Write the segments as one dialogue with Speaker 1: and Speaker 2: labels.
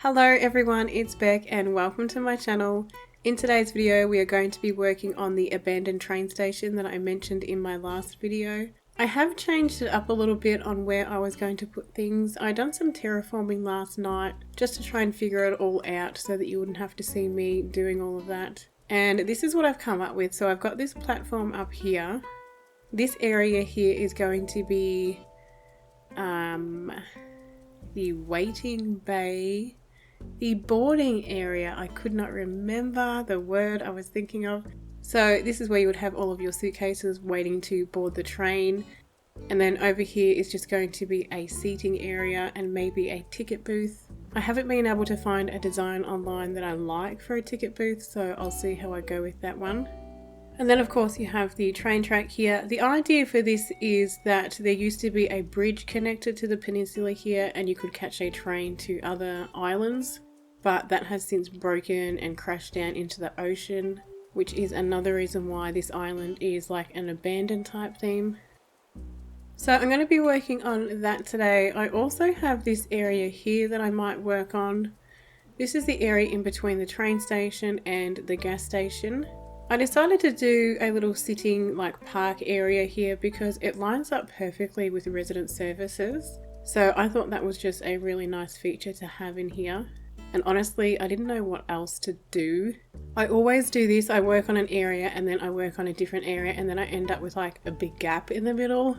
Speaker 1: Hello everyone, it's Beck and welcome to my channel. In today's video we are going to be working on the abandoned train station that I mentioned in my last video. I have changed it up a little bit on where I was going to put things. I done some terraforming last night just to try and figure it all out so that you wouldn't have to see me doing all of that. And this is what I've come up with. So I've got this platform up here. This area here is going to be the waiting bay. The boarding area, I could not remember the word I was thinking of. So this is where you would have all of your suitcases waiting to board the train. And then over here is just going to be a seating area and maybe a ticket booth. I haven't been able to find a design online that I like for a ticket booth, so I'll see how I go with that one. And then of course you have the train track here. The idea for this is that there used to be a bridge connected to the peninsula here and you could catch a train to other islands, but that has since broken and crashed down into the ocean, which is another reason why this island is like an abandoned type theme. So I'm going to be working on that today. I also have this area here that I might work on. This is the area in between the train station and the gas station. I decided to do a little sitting park area here because it lines up perfectly with resident services. So I thought that was just a really nice feature to have in here. And honestly, I didn't know what else to do. I always do this. I work on an area and then I work on a different area and then I end up with like a big gap in the middle.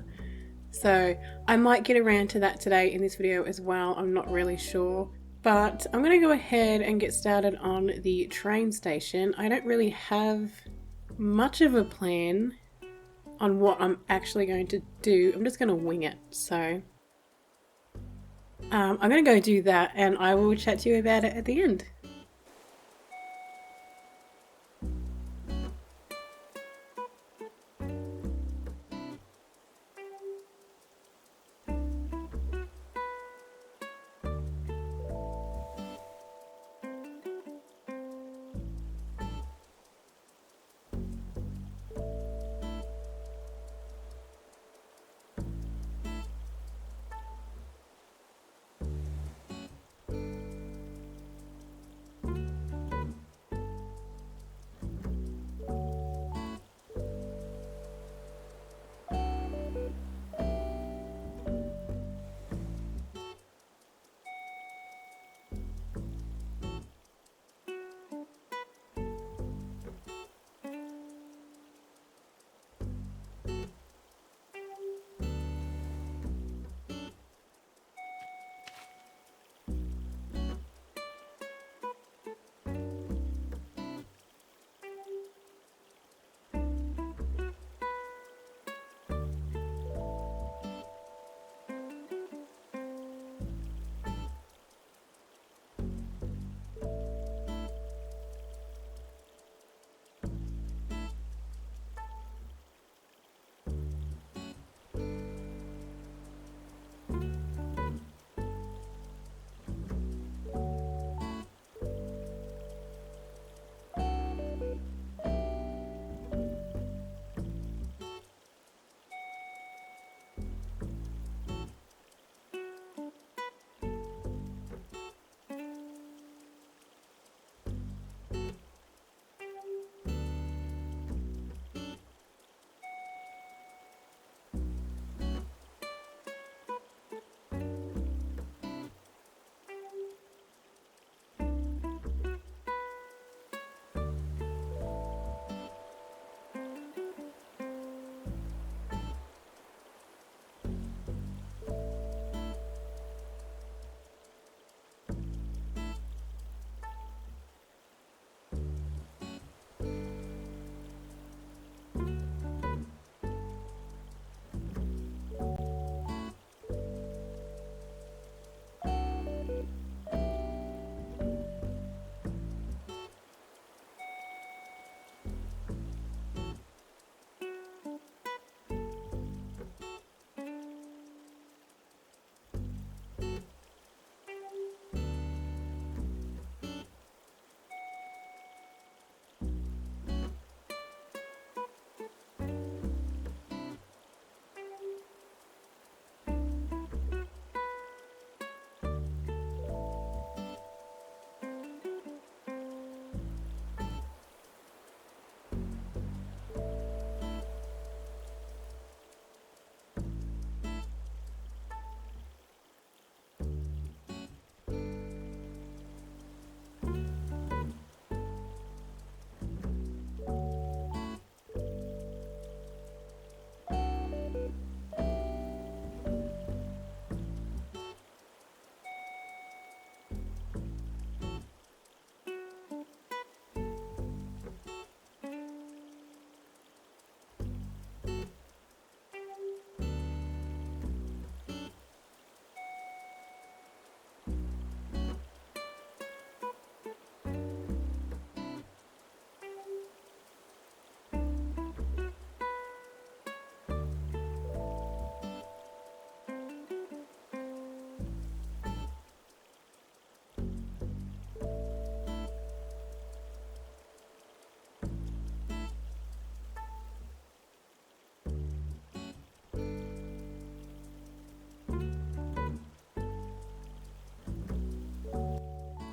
Speaker 1: So I might get around to that today in this video as well. I'm not really sure. But I'm going to go ahead and get started on the train station. I don't really have much of a plan on what I'm actually going to do. I'm just going to wing it. So I'm going to go do that and I will chat to you about it at the end.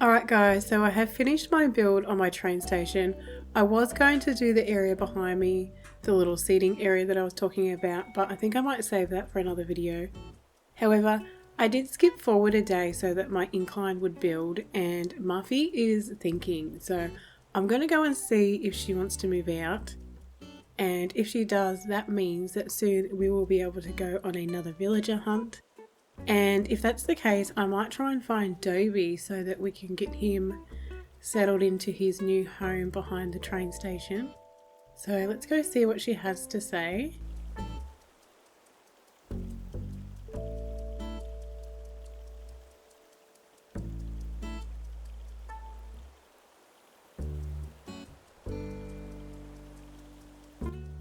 Speaker 1: Alright guys, so I have finished my build on my train station. I was going to do the area behind me, the little seating area that I was talking about, but I think I might save that for another video. However, I did skip forward a day so that my incline would build, and Muffy is thinking, so I'm going to go and see if she wants to move out. And if she does, that means that soon we will be able to go on another villager hunt. And if that's the case, I might try and find Dobie so that we can get him settled into his new home behind the train station. So let's go see what she has to say.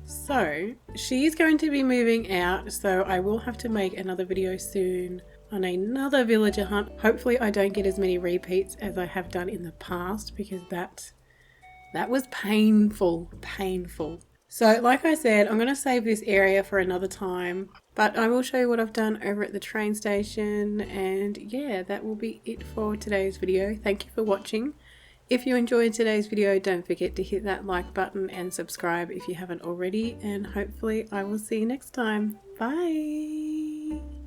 Speaker 1: So she's going to be moving out, so I will have to make another video soon on another villager hunt. Hopefully I don't get as many repeats as I have done in the past, because that was painful. So like I said, I'm going to save this area for another time, but I will show you what I've done over at the train station. And yeah, that will be it for today's video. Thank you for watching. If you enjoyed today's video, don't forget to hit that like button and subscribe if you haven't already, and hopefully I will see you next time. Bye!